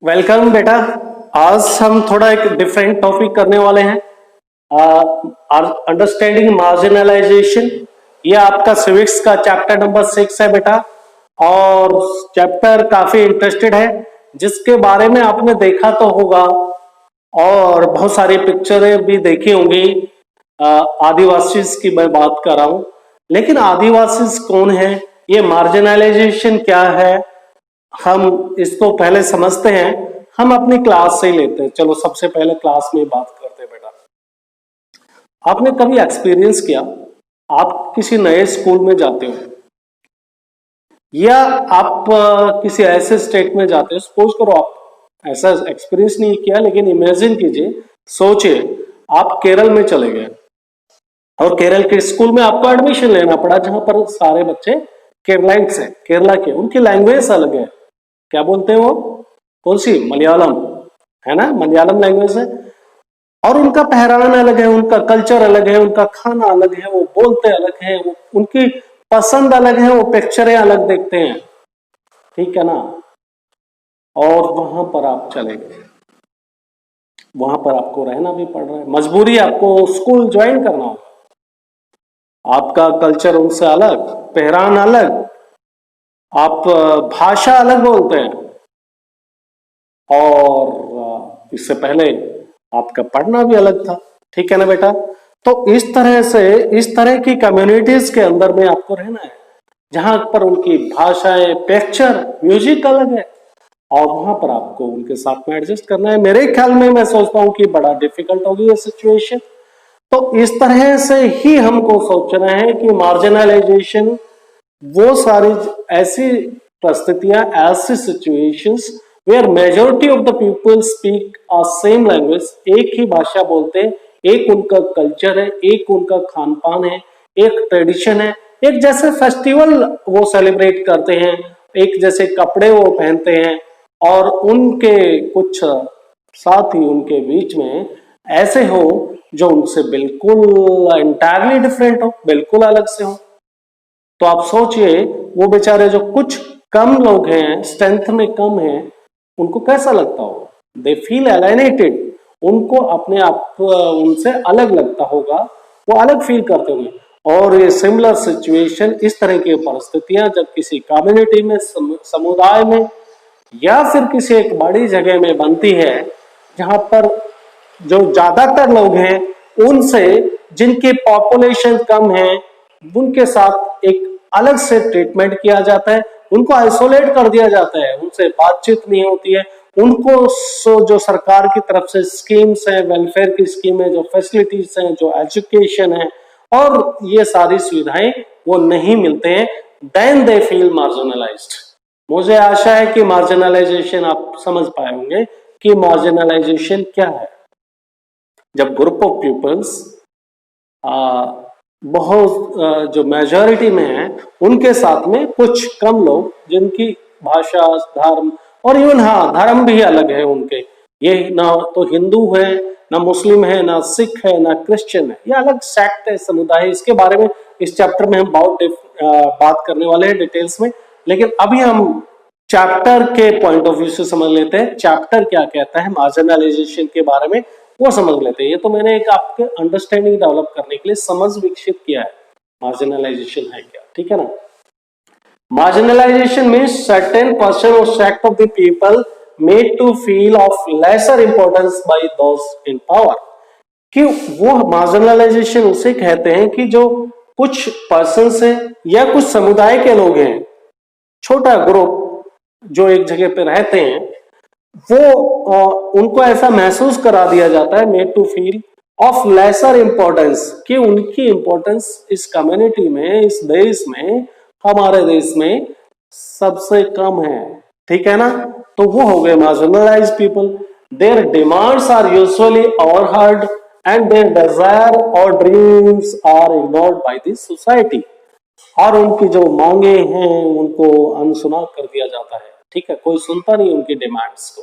Welcome बेटा। आज हम थोड़ा एक डिफरेंट टॉपिक करने वाले हैं, अंडरस्टैंडिंग मार्जिनलाइजेशन। ये आपका सिविक्स का चैप्टर नंबर 6 है बेटा, और चैप्टर काफी इंटरेस्टेड है, जिसके बारे में आपने देखा तो होगा और बहुत सारी पिक्चरें भी देखी होंगी। आदिवासी की मैं बात कर रहा हूं, लेकिन आदिवासी कौन है, ये मार्जिनलाइजेशन क्या है, हम इसको पहले समझते हैं। हम अपनी क्लास से ही लेते हैं। चलो सबसे पहले क्लास में बात करते हैं बेटा। आपने कभी एक्सपीरियंस किया, आप किसी नए स्कूल में जाते हो या आप किसी ऐसे स्टेट में जाते हो, सपोज करो आप ऐसा एक्सपीरियंस नहीं किया, लेकिन इमेजिन कीजिए, सोचिए आप केरल में चले गए और केरल के स्कूल में आपको एडमिशन लेना पड़ा, जहां पर सारे बच्चे केरलाइट्स हैं, केरला के, उनकी लैंग्वेज अलग है। क्या बोलते हैं वो, कौन सी, मलयालम है ना, मलयालम लैंग्वेज है, और उनका पहरावा अलग है, उनका कल्चर अलग है, उनका खाना अलग है, वो बोलते अलग है, वो उनकी पसंद अलग है, वो पिक्चरें अलग देखते हैं, ठीक है ना। और वहां पर आप चले गए, वहां पर आपको रहना भी पड़ रहा है, मजबूरी, आपको स्कूल ज्वाइन करना होगा। आपका कल्चर उनसे अलग, पहरान अलग, आप भाषा अलग बोलते हैं, और इससे पहले आपका पढ़ना भी अलग था, ठीक है ना बेटा। तो इस तरह से, इस तरह की कम्युनिटीज के अंदर में आपको रहना है, जहां पर उनकी भाषाएं, पिक्चर, म्यूजिक अलग है, और वहां पर आपको उनके साथ में एडजस्ट करना है। मेरे ख्याल में मैं सोचता हूं कि बड़ा डिफिकल्ट होगी ये सिचुएशन। तो इस तरह से ही हमको सोचना है कि मार्जिनलाइजेशन वो सारी ऐसी परिस्थितियां, ऐसी situations where majority of the people speak a same language, एक ही भाषा बोलते हैं, एक उनका कल्चर है, एक उनका खान पान है, एक ट्रेडिशन है, एक जैसे फेस्टिवल वो सेलिब्रेट करते हैं, एक जैसे कपड़े वो पहनते हैं, और उनके कुछ साथी उनके बीच में ऐसे हो जो उनसे बिल्कुल इंटायरली डिफरेंट हो, बिल्कुल अलग से हो। तो आप सोचिए वो बेचारे जो कुछ कम लोग हैं, स्ट्रेंथ में कम हैं, उनको कैसा लगता होगा, दे फील एलाइनेटेड, उनको अपने आप उनसे अलग लगता होगा, वो अलग फील करते होंगे। और ये सिमिलर सिचुएशन, इस तरह की परिस्थितियां जब किसी कम्युनिटी में, समुदाय में, या फिर किसी एक बड़ी जगह में बनती है, जहां पर जो ज्यादातर लोग हैं उनसे जिनकी पॉपुलेशन कम है, उनके साथ एक अलग से ट्रीटमेंट किया जाता है, उनको आइसोलेट कर दिया जाता है, उनसे बातचीत नहीं होती है, उनको जो सरकार की तरफ से स्कीम्स हैं, वेलफेयर की स्कीम है, जो फैसिलिटीज हैं, जो एजुकेशन है, और ये सारी सुविधाएं वो नहीं मिलते हैं, देन दे फील मार्जिनलाइज्ड। मुझे आशा है कि मार्जिनलाइजेशन आप समझ पाए होंगे कि मार्जिनलाइजेशन क्या है। जब ग्रुप ऑफ पीपल्स बहुत जो मेजॉरिटी में है, उनके साथ में कुछ कम लोग जिनकी भाषा, धर्म, और इवन हाँ धर्म भी अलग है उनके, ये ना तो हिंदू है, ना मुस्लिम है, ना सिख है, ना क्रिश्चियन है, ये अलग सेक्ट है, समुदाय है। इसके बारे में इस चैप्टर में हम बहुत बात करने वाले हैं डिटेल्स में, लेकिन अभी हम चैप्टर के पॉइंट ऑफ व्यू से समझ लेते हैं, चैप्टर क्या कहता है मार्जिनलाइजेशन के बारे में, वो समझ लेते हैं। ये तो मैंने एक आपके अंडरस्टैंडिंग डेवलप करने के लिए समझ विकसित किया है, मार्जिनलाइजेशन है क्या, ठीक है ना। मार्जिनलाइजेशन मीन्स सर्टेन पर्सन और sect of the people made to feel of lesser importance by those in power. कि वो मार्जिनलाइजेशन उसे कहते हैं कि जो कुछ पर्सन है या कुछ समुदाय के लोग हैं, छोटा ग्रुप जो एक जगह पे रहते हैं, वो उनको ऐसा महसूस करा दिया जाता है, made to feel of lesser importance, कि उनकी इंपॉर्टेंस इस कम्युनिटी में, इस देश में, हमारे देश में सबसे कम है, ठीक है ना। तो वो हो गए marginalized people. Their demands are usually overheard and their desire और dreams are ignored by the society. और उनकी जो मांगे हैं उनको अनसुना कर दिया जाता है, ठीक है, कोई सुनता नहीं उनकी डिमांड्स को,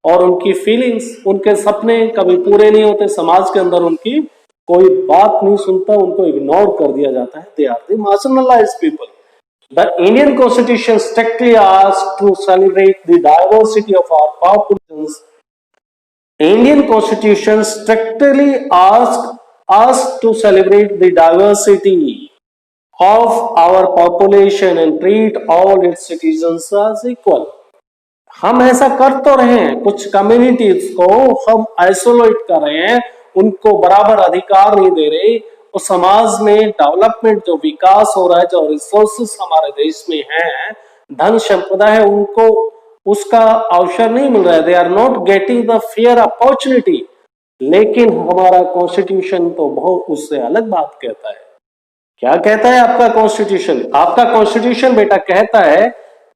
और उनकी फीलिंग्स, उनके सपने कभी पूरे नहीं होते, समाज के अंदर उनकी कोई बात नहीं सुनता, उनको इग्नोर कर दिया जाता है। They are the marginalized people. The Indian Constitution strictly asks to celebrate the diversity of our populations. Indian Constitution strictly asks us to celebrate the diversity of our population and treat all its citizens as equal. हम ऐसा कर तो रहे हैं, कुछ communities को हम isolate कर रहे हैं, उनको बराबर अधिकार नहीं दे रहे। और समाज में डेवलपमेंट, जो विकास हो रहा है, जो रिसोर्सेस हमारे देश में है, धन संपदा है, उनको उसका अवसर नहीं मिल रहा है। They are not getting the fair opportunity. लेकिन हमारा कॉन्स्टिट्यूशन तो बहुत उससे अलग बात कहता है। क्या कहता है आपका कॉन्स्टिट्यूशन? आपका कॉन्स्टिट्यूशन बेटा कहता है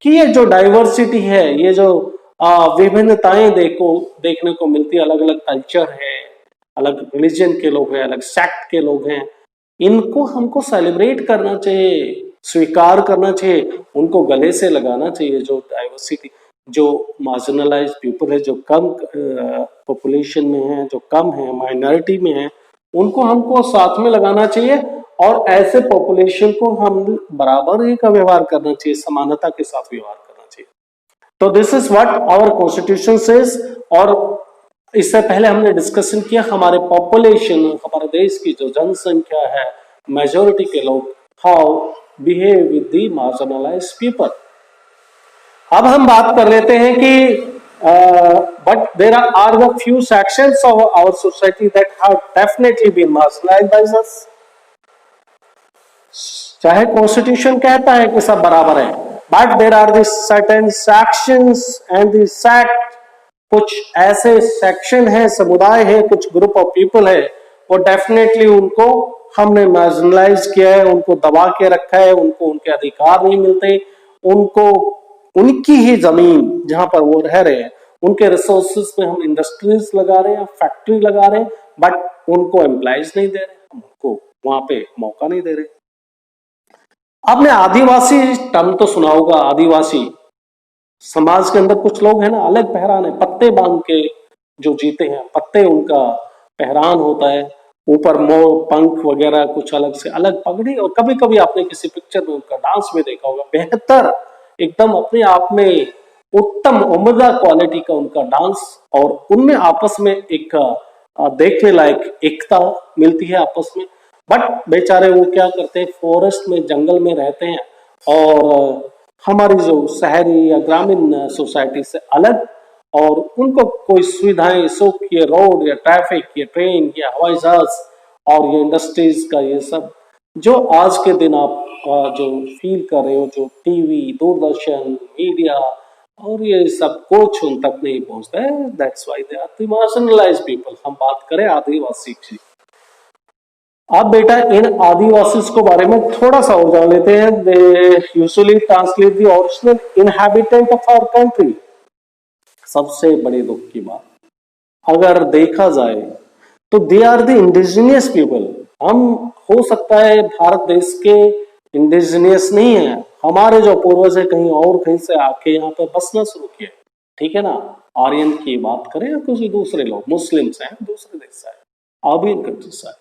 कि ये जो डाइवर्सिटी है, ये जो विभिन्नताएं देखने को मिलती है, अलग अलग कल्चर है, अलग रिलीजन के लोग हैं, अलग सेक्ट के लोग हैं, इनको हमको सेलिब्रेट करना चाहिए, स्वीकार करना चाहिए, उनको गले से लगाना चाहिए। जो डाइवर्सिटी, जो मार्जिनलाइज्ड पीपल है, जो कम पॉपुलेशन में है, जो कम है, माइनॉरिटी में है, उनको हमको साथ में लगाना चाहिए और ऐसे पॉपुलेशन को हम बराबर ही का व्यवहार करना चाहिए, समानता के साथ व्यवहार करना चाहिए। तो this is what our constitution says. और इससे पहले हमने डिस्कशन किया हमारे पॉपुलेशन, हमारे देश की जो जनसंख्या है, मेजोरिटी के लोग how behave with the marginalized people. अब हम बात कर लेते हैं कि but there are the few sections of our society that have definitely been marginalized by us. चाहे कॉन्स्टिट्यूशन कहता है कि सब बराबर है, but there are the certain sections and the sect, कुछ ऐसे सेक्शन है, समुदाय है, कुछ ग्रुप ऑफ पीपल है, वो डेफिनेटली उनको हमने मार्जिनलाइज किया है, उनको दबा के रखा है, उनको उनके अधिकार नहीं मिलते, उनको उनकी ही जमीन जहां पर वो रह रहे हैं, उनके रिसोर्सेज में हम इंडस्ट्रीज लगा रहे हैं, फैक्ट्री लगा रहे हैं, बट उनको एम्प्लॉयज नहीं दे रहे, उनको वहां पे मौका नहीं दे रहे। आपने आदिवासी टर्म तो सुना होगा। आदिवासी समाज के अंदर कुछ लोग हैं ना, अलग पहरान है, पत्ते बांध के जो जीते हैं, पत्ते उनका पहरान होता है, ऊपर मोर पंख वगैरह, कुछ अलग से अलग पगड़ी, और कभी कभी आपने किसी पिक्चर में उनका डांस में देखा होगा, बेहतर एकदम अपने आप में उत्तम उम्दा क्वालिटी का उनका डांस, और उनमें आपस में एक देखने लायक एकता मिलती है आपस में। बट बेचारे वो क्या करते हैं, फॉरेस्ट में, जंगल में रहते हैं, और हमारी जो शहरी या ग्रामीण सोसाइटी से अलग, और उनको कोई सुविधाएं, सुख, ये रोड या ट्रैफिक, ये ट्रेन या हवाई जहाज और ये इंडस्ट्रीज का ये सब जो आज के दिन आप जो फील कर रहे हो, जो टीवी, दूरदर्शन, मीडिया और ये सब कुछ उन तक नहीं पहुंचता है। That's why they are the marginalized people. हम बात करें आदिवासी की। अब बेटा इन आदिवासी को बारे में थोड़ा सा और जान लेते हैं। They usually translate the original inhabitant of our country. सबसे बड़े दुख की बात, अगर देखा जाए तो they are the indigenous people. हम हो सकता है भारत देश के इंडिजिनियस नहीं है, हमारे जो पूर्वज है कहीं और कहीं से आके यहाँ पे बसना शुरू किया, ठीक है ना। आर्यन की बात करें या कुछ दूसरे लोग, मुस्लिम्स हैं, दूसरे देश से, आर्यन कंट्री से,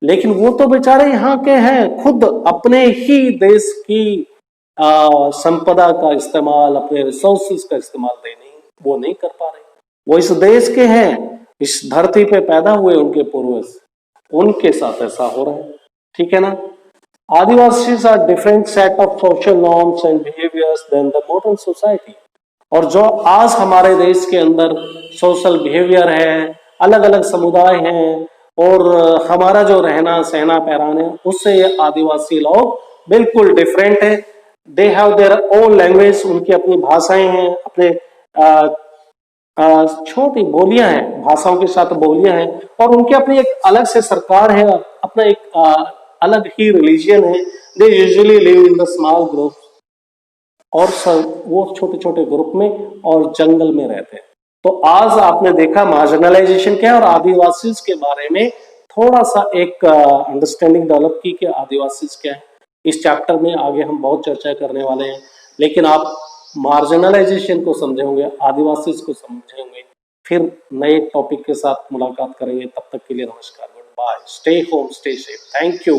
लेकिन वो तो बेचारे यहाँ के हैं, खुद अपने ही देश की संपदा का इस्तेमाल, अपने रिसोर्सेज का इस्तेमाल वो नहीं कर पा रहे। वो इस देश के हैं, इस धरती पे पैदा हुए उनके पूर्वज, उनके साथ ऐसा हो रहा है, ठीक है ना। Adivasis are different set of social norms and behaviours than the modern society. और जो आज हमारे देश के अंदर सोशल बिहेवियर है, अलग अलग समुदाय हैं, और हमारा जो रहना सहना पहरान है, उससे ये आदिवासी लोग बिल्कुल डिफरेंट है। They have their own language, उनकी अपनी भाषाएं हैं, अपने छोटी बोलियां हैं, भाषाओं के साथ बोलियां हैं, और उनकी अपनी एक अलग से सरकार है, अपना एक अलग ही रिलीजियन है। They usually live in the small group, और वो छोटे छोटे ग्रुप में और जंगल में रहते हैं। तो आज आपने देखा मार्जिनलाइजेशन क्या है, और आदिवासी के बारे में थोड़ा सा एक अंडरस्टैंडिंग डेवलप की कि आदिवासी क्या है। इस चैप्टर में आगे हम बहुत चर्चा करने वाले हैं, लेकिन आप मार्जिनलाइजेशन को समझे होंगे, आदिवासी को समझे होंगे, फिर नए टॉपिक के साथ मुलाकात करेंगे। तब तक के लिए नमस्कार, good bye, stay home, stay safe, thank you.